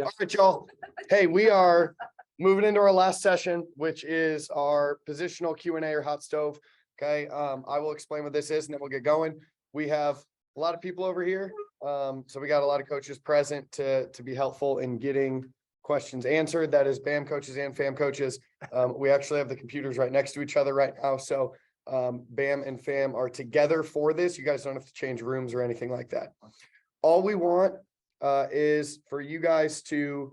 All right, y'all. Hey, we are moving into our last session, which is our positional Q&A or hot stove. Okay, I will explain what this is and then we'll get going. We have a lot of people over here. So we got a lot of coaches present to be helpful in getting questions answered. That is BAM coaches and FAM coaches. We actually have the computers right next to each other right now. So BAM and FAM are together for this. You guys don't have to change rooms or anything like that. All we want is for you guys to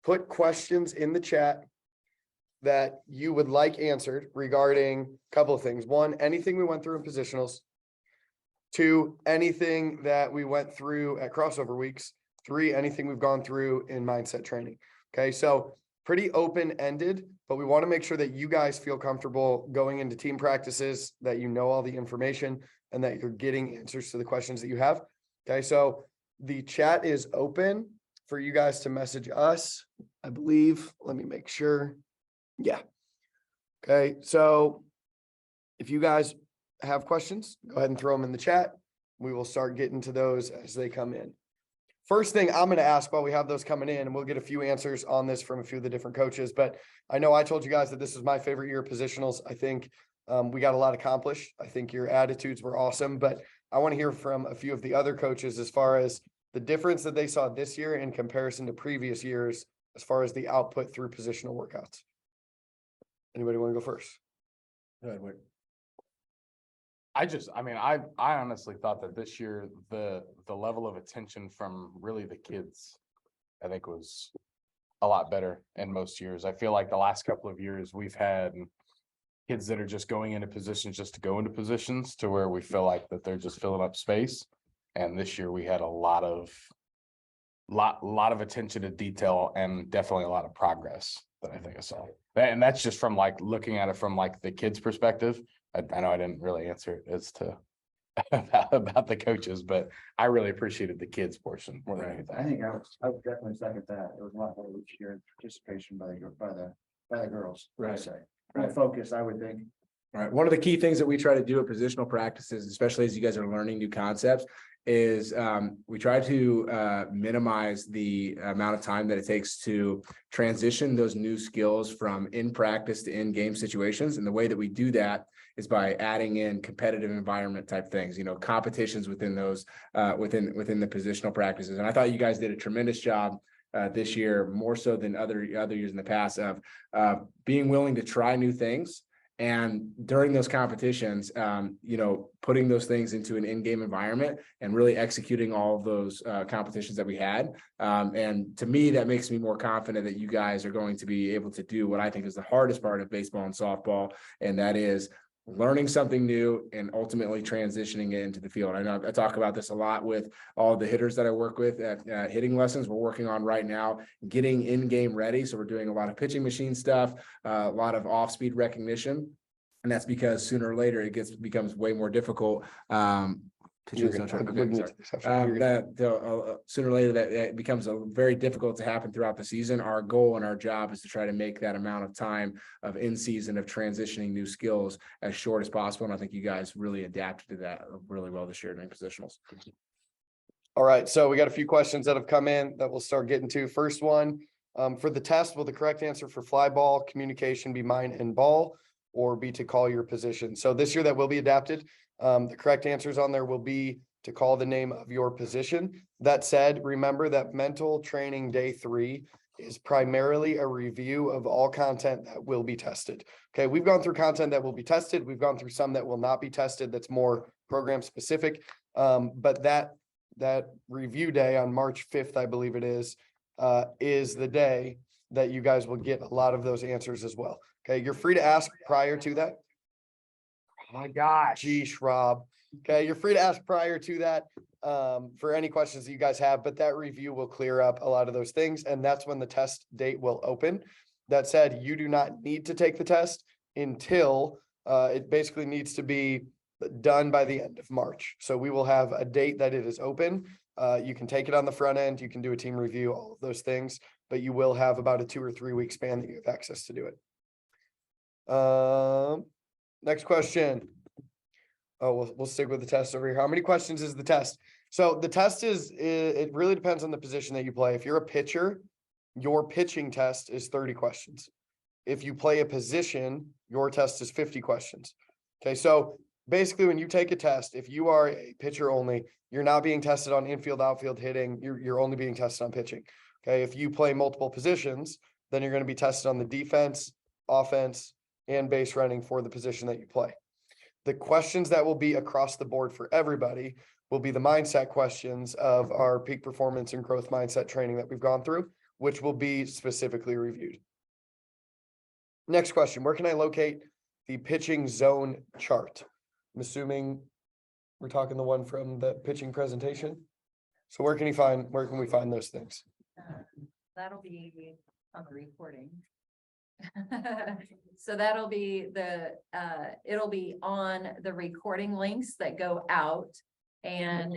put questions in the chat that you would like answered regarding a couple of things. One, anything we went through in positionals. Two, anything that we went through at crossover weeks. Three, anything we've gone through in mindset training. Okay, so pretty open-ended, but we want to make sure that you guys feel comfortable going into team practices, that you know all the information and that you're getting answers to the questions that you have. Okay, so the chat is open for you guys to message us, I believe. Let me make sure. Yeah. Okay, so if you guys have questions, go ahead and throw them in the chat. We will start getting to those as they come in. First thing I'm going to ask while we have those coming in, and we'll get a few answers on this from a few of the different coaches, but I know I told you guys that this is my favorite year of positionals. I think we got a lot accomplished. I think your attitudes were awesome, but I want to hear from a few of the other coaches as far as the difference that they saw this year in comparison to previous years, as far as the output through positional workouts. Anybody want to go first? I honestly thought that this year, the level of attention from really the kids, I think was a lot better in most years. I feel like the last couple of years we've had kids that are just going into positions just to go into positions to where we feel like that they're just filling up space. And this year we had a lot of attention to detail and definitely a lot of progress that I think I saw. And that's just from like looking at it from like the kids' perspective. I know I didn't really answer it as to about the coaches, but I really appreciated the kids portion more than anything. I think I would definitely second that. It was a lot more each year participation by the girls. Right. Say. More focus, I would think. All right. One of the key things that we try to do at positional practices, especially as you guys are learning new concepts, is we try to minimize the amount of time that it takes to transition those new skills from in practice to in game situations. And the way that we do that is by adding in competitive environment type things, competitions within those within the positional practices. And I thought you guys did a tremendous job this year, more so than other years in the past, of being willing to try new things. And during those competitions, putting those things into an in-game environment and really executing all of those competitions that we had. And to me, that makes me more confident that you guys are going to be able to do what I think is the hardest part of baseball and softball, and that is learning something new and ultimately transitioning it into the field. I know I talk about this a lot with all the hitters that I work with at hitting lessons. We're working on right now getting in-game ready. So we're doing a lot of pitching machine stuff, a lot of off-speed recognition. And that's because sooner or later it becomes way more difficult. Sooner or later that it becomes very difficult to happen throughout the season. Our goal and our job is to try to make that amount of time of in season of transitioning new skills as short as possible. And I think you guys really adapted to that really well this year during positionals. All right, so we got a few questions that have come in that we'll start getting to. First one, for the test, will the correct answer for fly ball communication be mind and ball, or be to call your position? So this year that will be adapted. The correct answers on there will be to call the name of your position. That said, remember that mental training day 3 is primarily a review of all content that will be tested. Okay, we've gone through content that will be tested. We've gone through some that will not be tested. That's more program specific. But that review day on March 5th, I believe it is the day that you guys will get a lot of those answers as well. Okay, you're free to ask prior to that. Oh my gosh. Geesh, Rob. Okay, you're free to ask prior to that for any questions that you guys have, but that review will clear up a lot of those things, and that's when the test date will open. That said, you do not need to take the test until it basically needs to be done by the end of March. So we will have a date that it is open. You can take it on the front end, you can do a team review, all of those things, but you will have about a 2 or 3 week span that you have access to do it. Next question. Oh, we'll stick with the test over here. How many questions is the test? So the test it really depends on the position that you play. If you're a pitcher, your pitching test is 30 questions. If you play a position, your test is 50 questions. Okay, so basically when you take a test, if you are a pitcher only, you're not being tested on infield, outfield hitting, you're only being tested on pitching. Okay, if you play multiple positions, then you're going to be tested on the defense, offense, and base running for the position that you play. The questions that will be across the board for everybody will be the mindset questions of our peak performance and growth mindset training that we've gone through, which will be specifically reviewed. Next question, where can I locate the pitching zone chart? I'm assuming we're talking the one from the pitching presentation. So where can we find those things? That'll be on the recording. So that'll be it'll be on the recording links that go out, and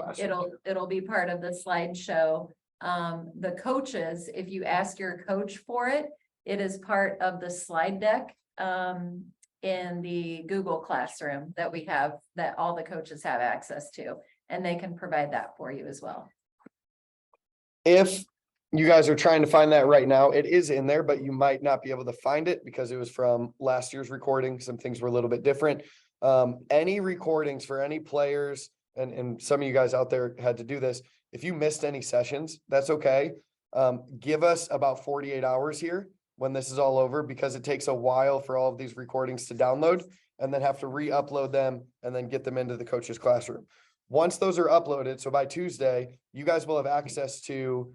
it'll be part of the slideshow. The coaches, if you ask your coach for it, it is part of the slide deck in the Google Classroom that we have, that all the coaches have access to, and they can provide that for you as well. If you guys are trying to find that right now, it is in there, but you might not be able to find it because it was from last year's recording. Some things were a little bit different. Any recordings for any players, and some of you guys out there had to do this. If you missed any sessions, that's okay. Give us about 48 hours here when this is all over, because it takes a while for all of these recordings to download and then have to re-upload them and then get them into the coach's classroom. Once those are uploaded, so by Tuesday, you guys will have access to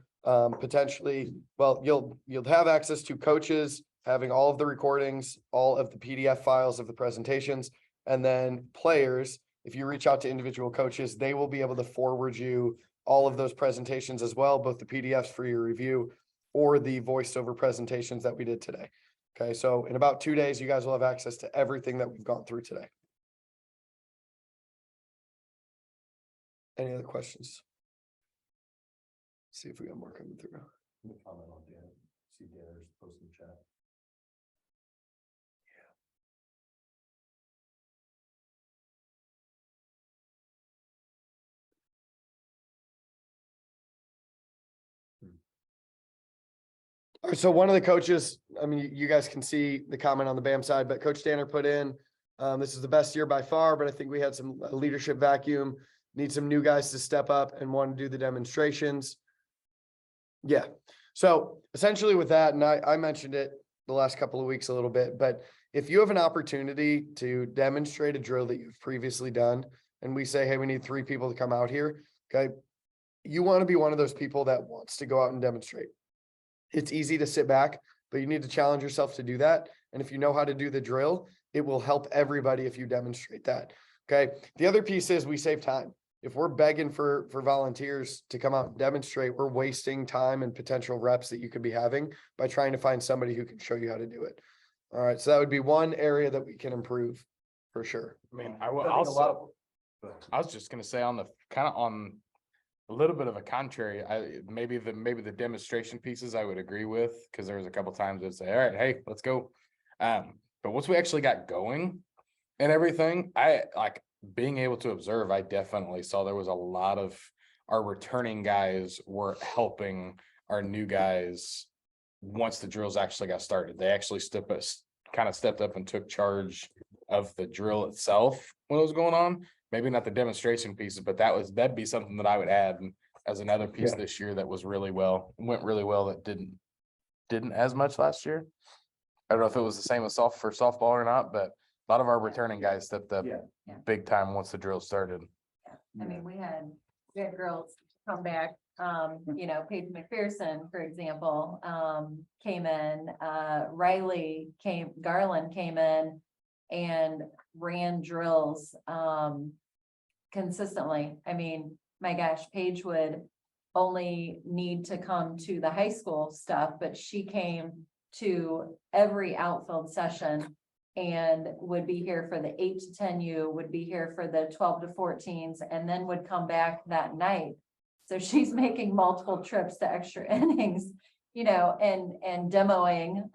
potentially, well, you'll have access to coaches having all of the recordings, all of the PDF files of the presentations, and then players, if you reach out to individual coaches, they will be able to forward you all of those presentations as well, both the PDFs for your review or the voiced over presentations that we did today. Okay, so in about 2 days, you guys will have access to everything that we've gone through today. Any other questions? See if we got more coming through. Comment on Dan. See Dan's post in chat. All right, so one of the coaches, I mean, you guys can see the comment on the BAM side, but Coach Danner put in, this is the best year by far, but I think we had some leadership vacuum, need some new guys to step up and want to do the demonstrations. Yeah, so essentially with that, and I mentioned it the last couple of weeks a little bit, but if you have an opportunity to demonstrate a drill that you've previously done, and we say, hey, we need 3 people to come out here, okay, you want to be one of those people that wants to go out and demonstrate. It's easy to sit back, but you need to challenge yourself to do that. And if you know how to do the drill, it will help everybody if you demonstrate that. Okay. The other piece is we save time. If we're begging for volunteers to come out and demonstrate, we're wasting time and potential reps that you could be having by trying to find somebody who can show you how to do it. All right. So that would be one area that we can improve for sure. I mean, I think a lot of. I was just gonna say on the kind of on a little bit of a contrary, maybe the demonstration pieces I would agree with, because there was a couple times I'd say, all right, hey, let's go. But once we actually got going and everything, I like being able to observe. I definitely saw there was a lot of our returning guys were helping our new guys once the drills actually got started. They actually stepped up and took charge of the drill itself when it was going on. Maybe not the demonstration pieces, but that'd be something that I would add as another piece this year that was went really well, that didn't as much last year. I don't know if it was the same as for softball or not, but a lot of our returning guys stepped up big time once the drill started. I mean, we had girls come back, Paige McPherson, for example, came in, Garland came in and ran drills, consistently. I mean, my gosh, Paige would only need to come to the high school stuff, but she came to every outfield session and would be here for the 8 to 10U, would be here for the 12 to 14s, and then would come back that night. So she's making multiple trips to extra innings, and demoing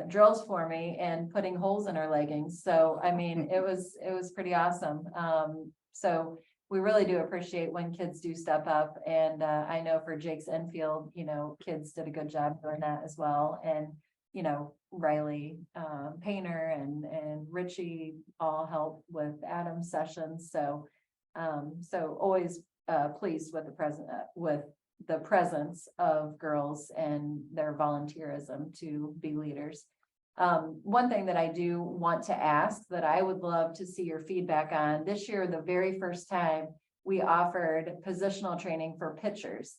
drills for me and putting holes in her leggings. So, I mean, it was pretty awesome. So we really do appreciate when kids do step up. And I know for Jake's infield, kids did a good job doing that as well. And, Riley Painter and Richie all helped with Adam's sessions. So always pleased with the presence of girls and their volunteerism to be leaders. One thing that I do want to ask that I would love to see your feedback on this year, the very first time we offered positional training for pitchers.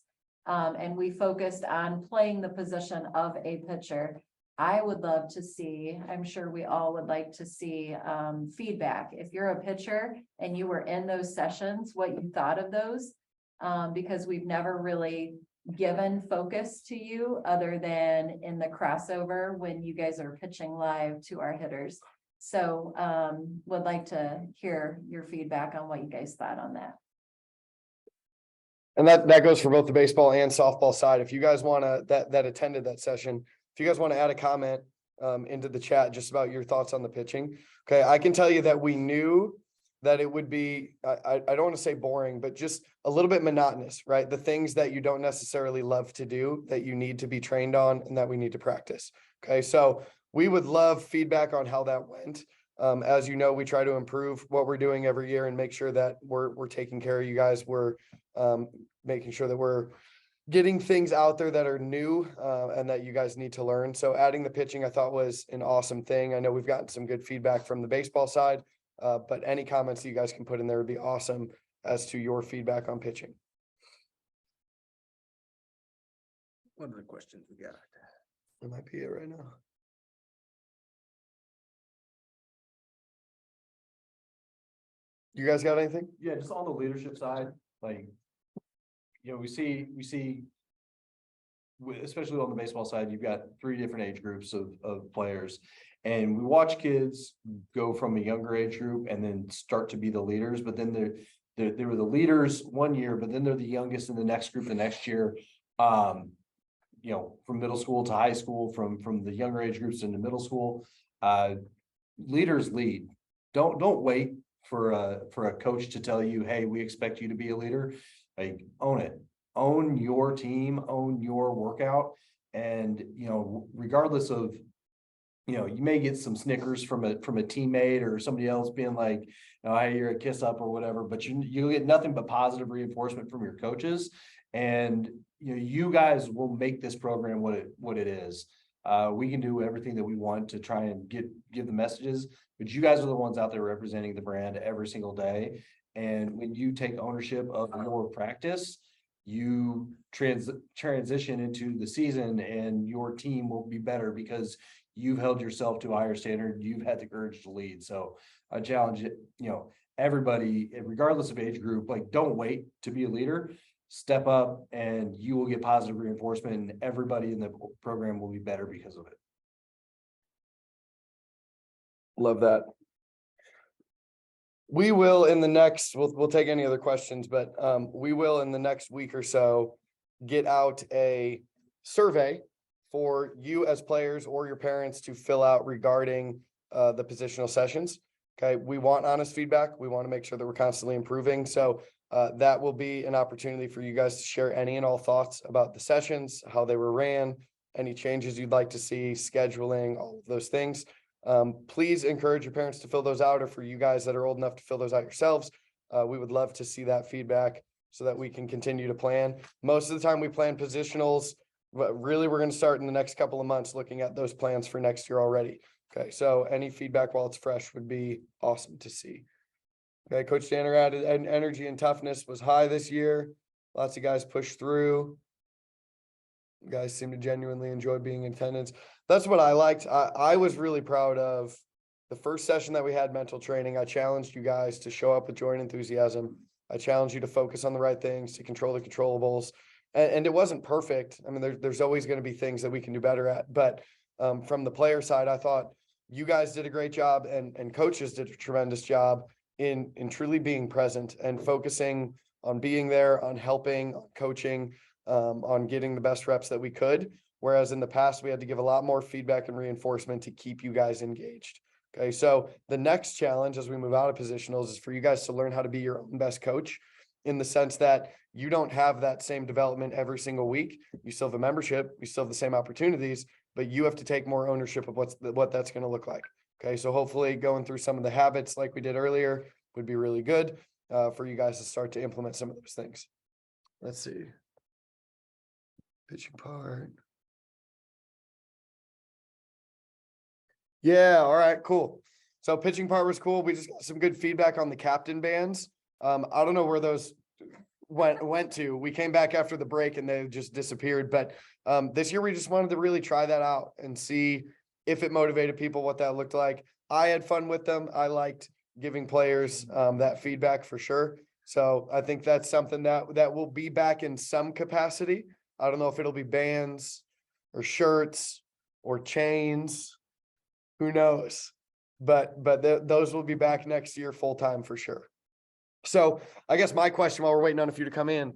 And we focused on playing the position of a pitcher. I would love to see, I'm sure we all would like to see feedback. If you're a pitcher and you were in those sessions, what you thought of those. Because we've never really given focus to you other than in the crossover when you guys are pitching live to our hitters. So would like to hear your feedback on what you guys thought on that. And that goes for both the baseball and softball side. If you guys want to, that attended that session, if you guys want to add a comment into the chat just about your thoughts on the pitching. Okay, I can tell you that we knew that it would be, I don't want to say boring, but just a little bit monotonous, right? The things that you don't necessarily love to do that you need to be trained on and that we need to practice. Okay, so we would love feedback on how that went. As you know, we try to improve what we're doing every year and make sure that we're taking care of you guys. We're making sure that we're getting things out there that are new and that you guys need to learn. So adding the pitching, I thought was an awesome thing. I know we've gotten some good feedback from the baseball side, but any comments that you guys can put in there would be awesome as to your feedback on pitching. What other questions we got? That might be it right now. You guys got anything? Yeah, just on the leadership side, like, we see, especially on the baseball side, you've got 3 different age groups of players. And we watch kids go from a younger age group and then start to be the leaders, but then they were the leaders one year, but then they're the youngest in the next group the next year. From middle school to high school, from the younger age groups into middle school, leaders lead. Don't wait for a coach to tell you, hey, we expect you to be a leader. Like, own it, own your team, own your workout. And, regardless of, you may get some snickers from a teammate or somebody else being like, hey, you're a kiss up or whatever, but you'll get nothing but positive reinforcement from your coaches. And, you guys will make this program what it is. We can do everything that we want to try and give the messages, but you guys are the ones out there representing the brand every single day. And when you take ownership of your practice, you transition into the season and your team will be better because you've held yourself to a higher standard. You've had the courage to lead. So I challenge it, everybody, regardless of age group, like, don't wait to be a leader. Step up and you will get positive reinforcement, and everybody in the program will be better because of it. Love that. We will in the next, we'll take any other questions, but we will in the next week or so get out a survey for you as players or your parents to fill out regarding the positional sessions. Okay, we want honest feedback. We want to make sure that we're constantly improving. So that will be an opportunity for you guys to share any and all thoughts about the sessions, how they were ran, any changes you'd like to see, scheduling, all of those things. Please encourage your parents to fill those out, or for you guys that are old enough to fill those out yourselves. We would love to see that feedback so that we can continue to plan. Most of the time we plan positionals, but really we're going to start in the next couple of months looking at those plans for next year already. Okay, so any feedback while it's fresh would be awesome to see. Okay, Coach Danner added, and energy and toughness was high this year. Lots of guys pushed through. You guys seem to genuinely enjoy being in attendance. That's what I liked. I was really proud of the first session that we had, mental training. I challenged you guys to show up with joy and enthusiasm. I challenged you to focus on the right things, to control the controllables. And it wasn't perfect. I mean, there's always going to be things that we can do better at. But from the player side, I thought you guys did a great job, and coaches did a tremendous job in truly being present and focusing on being there, on helping, on coaching, on getting the best reps that we could. Whereas in the past, we had to give a lot more feedback and reinforcement to keep you guys engaged. Okay, so the next challenge as we move out of positionals is for you guys to learn how to be your own best coach, in the sense that you don't have that same development every single week. You still have a membership, you still have the same opportunities, but you have to take more ownership of what that's going to look like. Okay, so hopefully going through some of the habits like we did earlier would be really good for you guys to start to implement some of those things. Let's see. Pitching part. Yeah, all right, cool. So pitching part was cool. We just got some good feedback on the captain bands. I don't know where those went to. We came back after the break and they just disappeared. But this year we just wanted to really try that out and see if it motivated people, what that looked like. I had fun with them. I liked giving players that feedback for sure. So I think that's something that will be back in some capacity. I don't know if it'll be bands or shirts or chains. Who knows? But those will be back next year full time for sure. So I guess my question while we're waiting on a few to come in,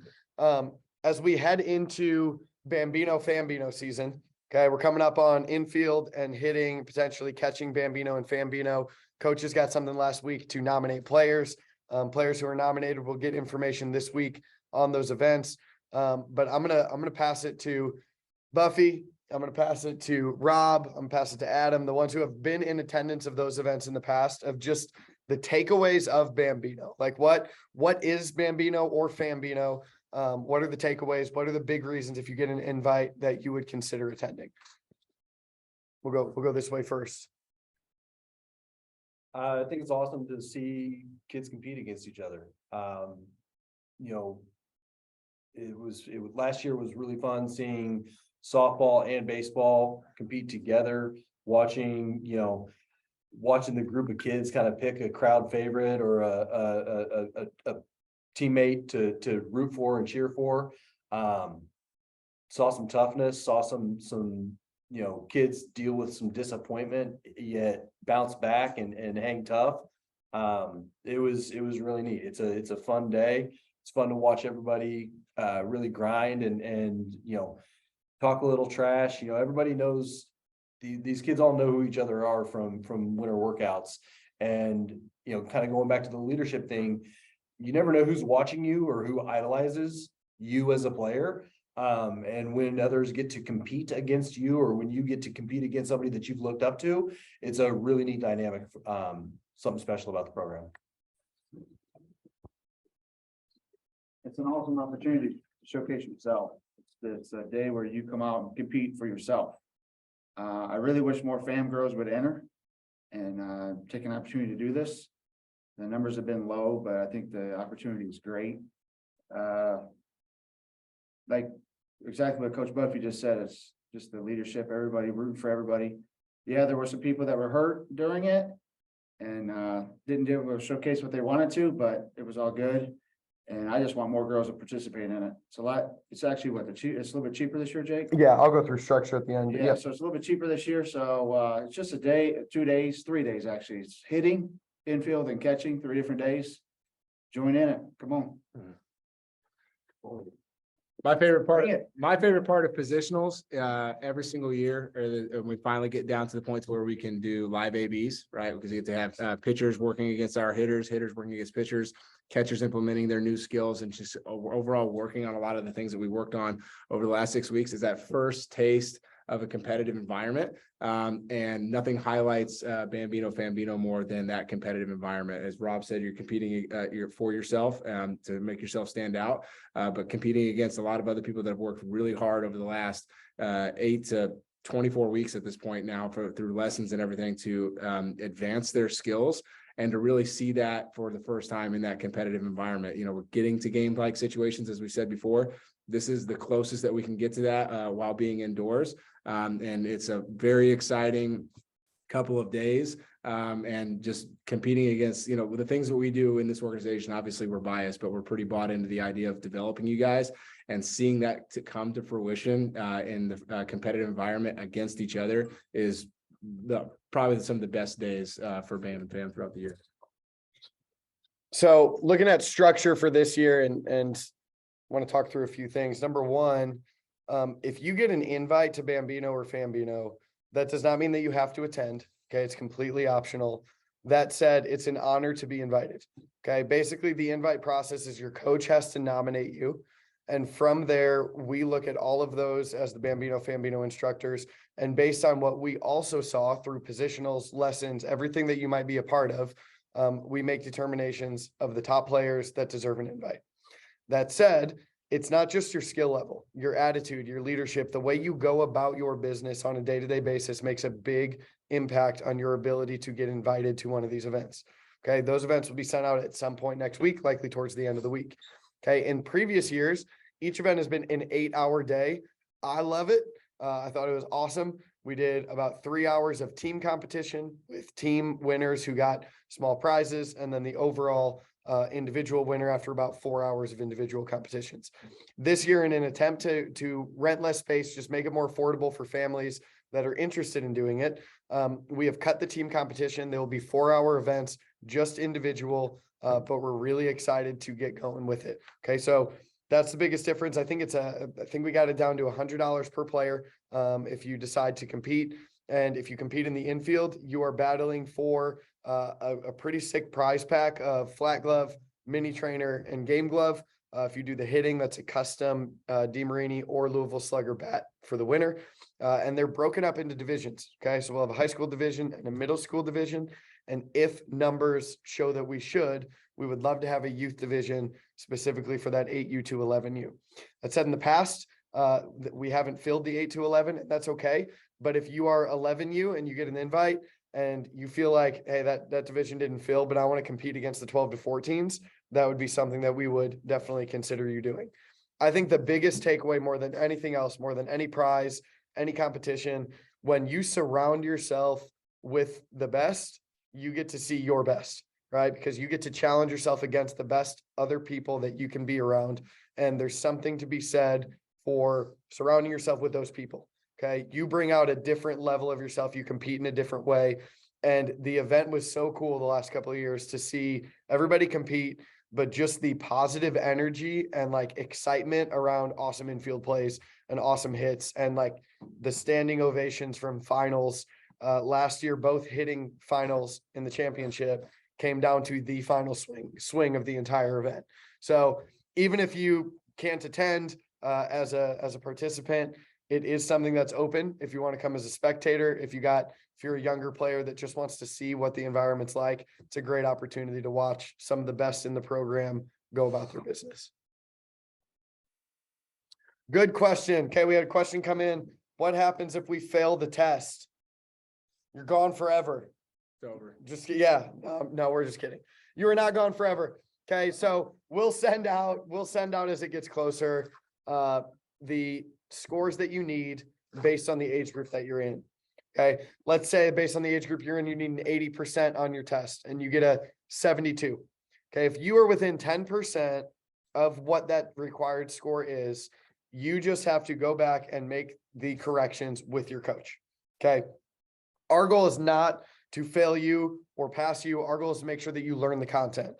as we head into Bambino Fambino season, okay, we're coming up on infield and hitting, potentially catching Bambino and Fambino. Coaches got something last week to nominate players. Players who are nominated will get information this week on those events. But I'm gonna pass it to Buffy. I'm going to pass it to Rob. I'm going to pass it to Adam, the ones who have been in attendance of those events in the past, of just the takeaways of Bambino. Like what is Bambino or Fambino? What are the takeaways? What are the big reasons if you get an invite that you would consider attending? We'll go this way first. I think it's awesome to see kids compete against each other. You know, last year was really fun seeing softball and baseball compete together, watching the group of kids kind of pick a crowd favorite or a teammate to root for and cheer for. Saw some toughness, saw some kids deal with some disappointment, yet bounce back and hang tough. It was really neat. It's a fun day. It's fun to watch everybody really grind and talk a little trash. Everybody knows these kids all know who each other are from winter workouts. And, kind of going back to the leadership thing, you never know who's watching you or who idolizes you as a player. And when others get to compete against you, or when you get to compete against somebody that you've looked up to, it's a really neat dynamic. Something special about the program. It's an awesome opportunity to showcase yourself. It's a day where you come out and compete for yourself. I really wish more fam girls would enter and take an opportunity to do this. The numbers have been low, but I think the opportunity is great. Like exactly what Coach Buffy just said, it's just the leadership, everybody rooting for everybody. Yeah, there were some people that were hurt during it and didn't be able to showcase what they wanted to, but it was all good. And I just want more girls to participate in it. It's actually it's a little bit cheaper this year, Jake? Yeah, I'll go through structure at the end. Yeah, so it's a little bit cheaper this year. So it's just a day, 2 days, 3 days, actually. It's hitting, infield and catching, 3 different days. Join in it. Come on. My favorite part, Bring it. my favorite part of positionals, every single year, when we finally get down to the point where we can do live ABs, right? Because we get to have pitchers working against our hitters working against pitchers, catchers implementing their new skills, and just overall working on a lot of the things that we worked on over the last 6 weeks. Is that first taste of a competitive environment. And nothing highlights Bambino Fambino more than that competitive environment. As Rob said, you're competing for yourself to make yourself stand out, but competing against a lot of other people that have worked really hard over the last 8 to 24 weeks at this point now through lessons and everything to advance their skills and to really see that for the first time in that competitive environment. We're getting to game-like situations, as we said before. This is the closest that we can get to that while being indoors. And it's a very exciting couple of days and just competing against, the things that we do in this organization. Obviously we're biased, but we're pretty bought into the idea of developing you guys and seeing that to come to fruition in the competitive environment against each other is probably some of the best days for BAM and FAM throughout the year. So looking at structure for this year and want to talk through a few things. Number one, if you get an invite to Bambino or Fambino, that does not mean that you have to attend. Okay, it's completely optional. That said, it's an honor to be invited. Okay, basically the invite process is your coach has to nominate you. And from there, we look at all of those as the Bambino Fambino instructors. And based on what we also saw through positionals, lessons, everything that you might be a part of, we make determinations of the top players that deserve an invite. That said, it's not just your skill level, your attitude, your leadership, the way you go about your business on a day-to-day basis makes a big impact on your ability to get invited to one of these events. Okay, those events will be sent out at some point next week, likely towards the end of the week. Okay, in previous years, each event has been an 8-hour day. I love it. I thought it was awesome. We did about 3 hours of team competition with team winners who got small prizes, and then the overall individual winner after about 4 hours of individual competitions. This year, in an attempt to rent less space, just make it more affordable for families that are interested in doing it, we have cut the team competition. There will be 4-hour events, just individual, but we're really excited to get going with it. Okay, so that's the biggest difference. I think we got it down to $100 per player if you decide to compete. And if you compete in the infield, you are battling for a pretty sick prize pack of flat glove, mini trainer, and game glove. If you do the hitting, that's a custom DeMarini or Louisville Slugger bat for the winner. And they're broken up into divisions. Okay, so we'll have a high school division and a middle school division. And if numbers show that we would love to have a youth division specifically for that 8U to 11U. That said, in the past, we haven't filled the 8 to 11, and that's okay. But if you are 11U and you get an invite and you feel like, hey, that division didn't fill, but I want to compete against the 12 to 14s, that would be something that we would definitely consider you doing. I think the biggest takeaway, more than anything else, more than any prize, any competition, when you surround yourself with the best, you get to see your best, right? Because you get to challenge yourself against the best other people that you can be around. And there's something to be said for surrounding yourself with those people. Okay. You bring out a different level of yourself. You compete in a different way. And the event was so cool the last couple of years to see everybody compete, but just the positive energy and like excitement around awesome infield plays and awesome hits and like the standing ovations from finals. Last year, both hitting finals in the championship came down to the final swing of the entire event. So even if you can't attend as a participant, it is something that's open. If you want to come as a spectator, if you're a younger player that just wants to see what the environment's like, it's a great opportunity to watch some of the best in the program go about their business. Good question. Okay, we had a question come in. What happens if we fail the test? You're gone forever. It's over. No, we're just kidding. You are not gone forever. Okay, so we'll send out as it gets closer, the scores that you need based on the age group that you're in. Okay, let's say based on the age group you're in, you need an 80% on your test and you get a 72. Okay, if you are within 10% of what that required score is, you just have to go back and make the corrections with your coach. Okay, our goal is not to fail you or pass you. Our goal is to make sure that you learn the content.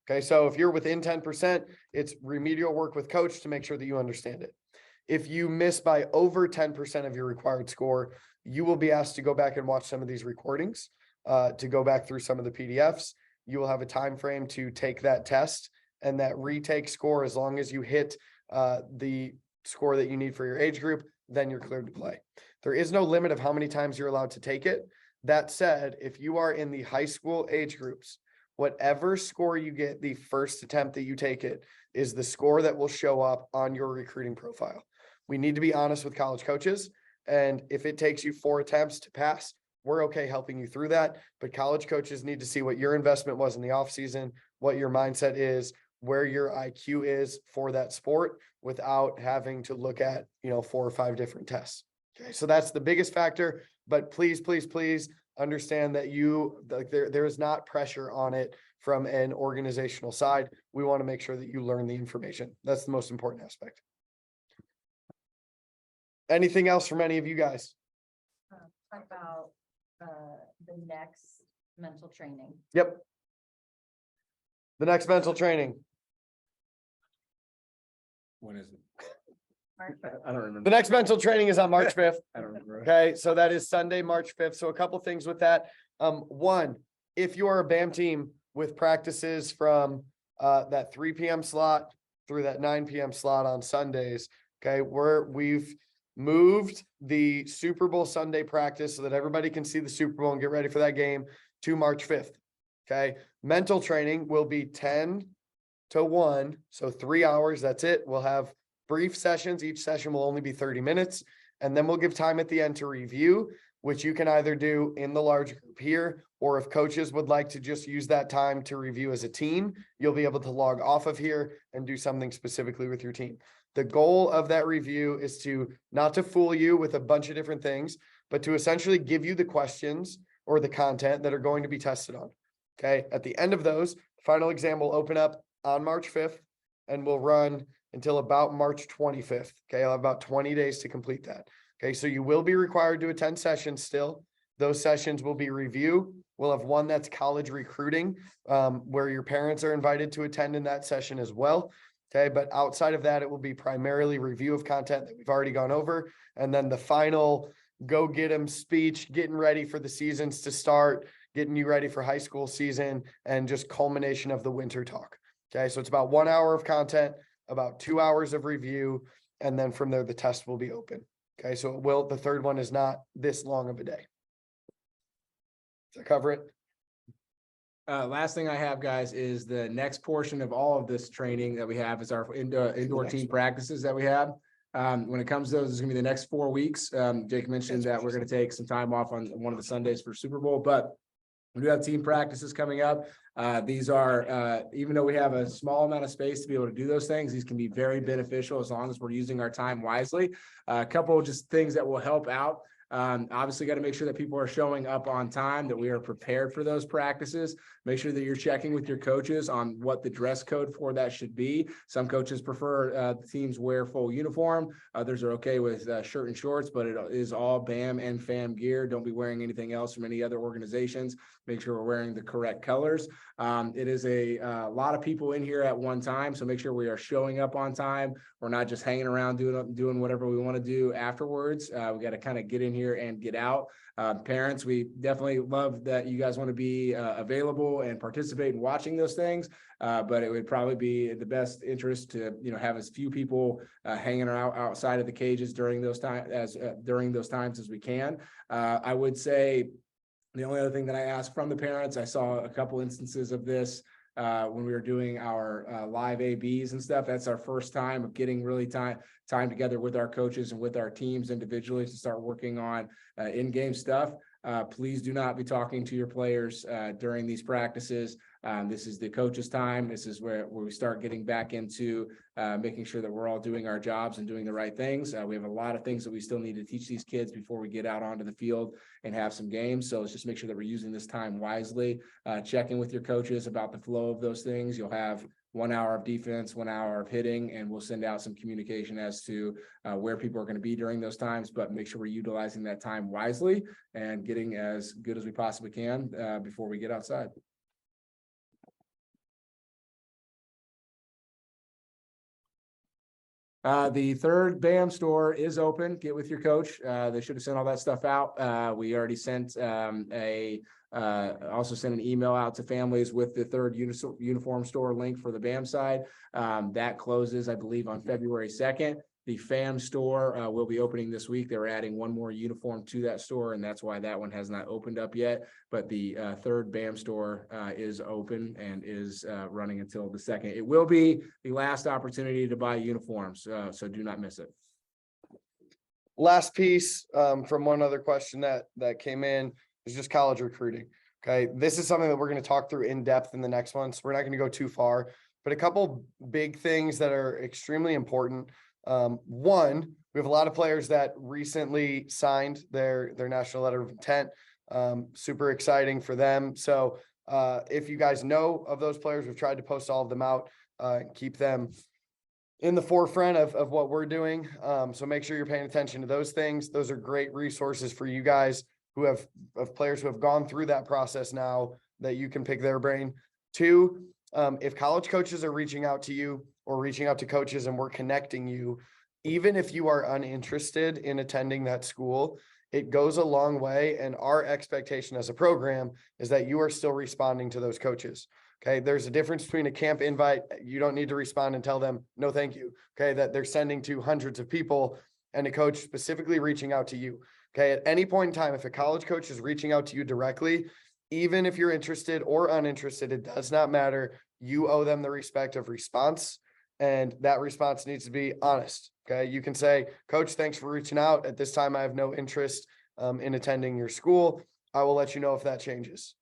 Okay, so if you're within 10%, it's remedial work with coach to make sure that you understand it. If you miss by over 10% of your required score, you will be asked to go back and watch some of these recordings, to go back through some of the PDFs. You will have a time frame to take that test, and that retake score, as long as you hit the score that you need for your age group, then you're cleared to play. There is no limit of how many times you're allowed to take it. That said, if you are in the high school age groups, whatever score you get the first attempt that you take it is the score that will show up on your recruiting profile. We need to be honest with college coaches. And if it takes you 4 attempts to pass, we're okay helping you through that. But college coaches need to see what your investment was in the offseason, what your mindset is, where your IQ is for that sport without having to look at, 4 or 5 different tests. Okay, so that's the biggest factor. But please, please, please understand that there is not pressure on it from an organizational side. We want to make sure that you learn the information. That's the most important aspect. Anything else from any of you guys? Talk about the next mental training. Yep. The next mental training. When is it? March I don't remember. The next mental training is on March 5th. I don't remember. Okay, so that is Sunday, March 5th. So a couple things with that. One, if you are a BAM team with practices from that 3 PM slot through that 9 PM slot on Sundays, okay, we've moved the Super Bowl Sunday practice so that everybody can see the Super Bowl and get ready for that game to March 5th. Okay, mental training will be 10 to 1, so 3 hours, that's it. We'll have brief sessions. Each session will only be 30 minutes. And then we'll give time at the end to review, which you can either do in the large group here, or if coaches would like to just use that time to review as a team, you'll be able to log off of here and do something specifically with your team. The goal of that review is to not to fool you with a bunch of different things, but to essentially give you the questions or the content that are going to be tested on. Okay, at the end of those, final exam will open up on March 5th and will run until about March 25th. Okay, I'll have about 20 days to complete that. Okay, so you will be required to attend sessions still. Those sessions will be review. We'll have one that's college recruiting, where your parents are invited to attend in that session as well. Okay, but outside of that, it will be primarily review of content that we've already gone over. And then the final go get 'em speech, getting ready for the seasons to start, getting you ready for high school season, and just culmination of the winter talk. Okay, so it's about 1 hour of content, about 2 hours of review, and then from there, the test will be open. Okay, so the third one is not this long of a day. Does that cover it? Last thing I have, guys, is the next portion of all of this training that we have is our indoor team practices that we have. When it comes to those, it's gonna be the next 4 weeks. Jake mentioned that we're gonna take some time off on one of the Sundays for Super Bowl, but we do have team practices coming up. These are, even though we have a small amount of space to be able to do those things, these can be very beneficial as long as we're using our time wisely. A couple of just things that will help out. Obviously got to make sure that people are showing up on time, that we are prepared for those practices. Make sure that you're checking with your coaches on what the dress code for that should be. Some coaches prefer the teams wear full uniform. Others are okay with shirt and shorts, but it is all BAM and FAM gear. Don't be wearing anything else from any other organizations. Make sure we're wearing the correct colors. It is a lot of people in here at one time, so make sure we are showing up on time. We're not just hanging around doing whatever we want to do afterwards. We got to kind of get in here and get out. Parents, we definitely love that you guys want to be available and participate in watching those things. But it would probably be the best interest to, have as few people hanging out outside of the cages during those times as we can. I would say the only other thing that I ask from the parents, I saw a couple instances of this when we were doing our live ABs and stuff. That's our first time of getting really time together with our coaches and with our teams individually to start working on in-game stuff. Please do not be talking to your players during these practices. This is the coach's time. This is where we start getting back into making sure that we're all doing our jobs and doing the right things. We have a lot of things that we still need to teach these kids before we get out onto the field and have some games. So let's just make sure that we're using this time wisely. Check in with your coaches about the flow of those things. You'll have 1 hour of defense, 1 hour of hitting, and we'll send out some communication as to where people are going to be during those times, but make sure we're utilizing that time wisely and getting as good as we possibly can before we get outside. The third BAM store is open. Get with your coach. They should have sent all that stuff out. We already sent also sent an email out to families with the third uniform store link for the BAM side. That closes, I believe, on February 2nd. The FAM store will be opening this week. They're adding one more uniform to that store, and that's why that one has not opened up yet. But the third BAM store is open and is running until the 2nd. It will be the last opportunity to buy uniforms, so do not miss it. Last piece from one other question that came in is just college recruiting. Okay, this is something that we're going to talk through in depth in the next one, so we're not going to go too far. But a couple big things that are extremely important. One, we have a lot of players that recently signed their national letter of intent. Super exciting for them. So if you guys know of those players, we've tried to post all of them out, keep them in the forefront of what we're doing. So make sure you're paying attention to those things. Those are great resources for you guys who have players who have gone through that process now that you can pick their brain. Two, if college coaches are reaching out to you or reaching out to coaches and we're connecting you, even if you are uninterested in attending that school, it goes a long way. And our expectation as a program is that you are still responding to those coaches. Okay, there's a difference between a camp invite. You don't need to respond and tell them, no, thank you. Okay, that they're sending to hundreds of people and a coach specifically reaching out to you. Okay, at any point in time, if a college coach is reaching out to you directly, even if you're interested or uninterested, it does not matter. You owe them the respect of response. And that response needs to be honest. Okay, you can say, Coach, thanks for reaching out. At this time, I have no interest in attending your school. I will let you know if that changes.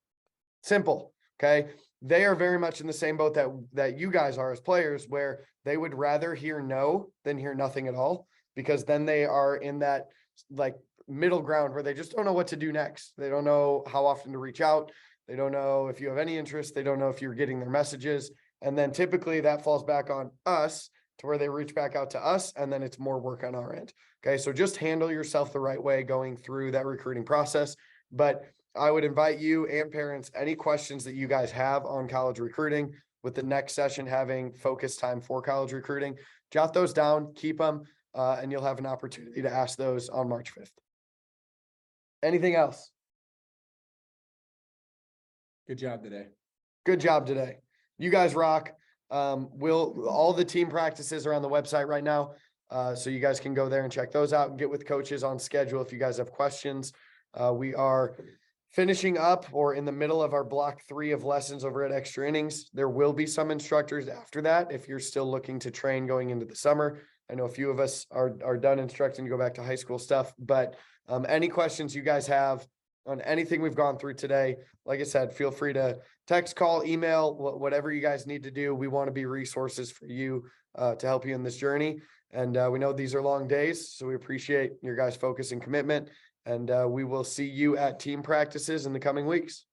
Simple. Okay. They are very much in the same boat that you guys are as players, where they would rather hear no than hear nothing at all, because then they are in that like middle ground where they just don't know what to do next. They don't know how often to reach out. They don't know if you have any interest. They don't know if you're getting their messages. And then typically that falls back on us to where they reach back out to us, and then it's more work on our end. Okay. So just handle yourself the right way going through that recruiting process. But I would invite you and parents, any questions that you guys have on college recruiting, with the next session having focus time for college recruiting, jot those down, keep them, and you'll have an opportunity to ask those on March 5th. Anything else? Good job today. Good job today. You guys rock. All the team practices are on the website right now. So you guys can go there and check those out and get with coaches on schedule if you guys have questions. We are finishing up or in the middle of our block 3 of lessons over at Extra Innings. There will be some instructors after that if you're still looking to train going into the summer. I know a few of us are done instructing to go back to high school stuff, but any questions you guys have on anything we've gone through today, like I said, feel free to text, call, email, whatever you guys need to do. We want to be resources for you to help you in this journey. And we know these are long days, so we appreciate your guys' focus and commitment. And we will see you at team practices in the coming weeks.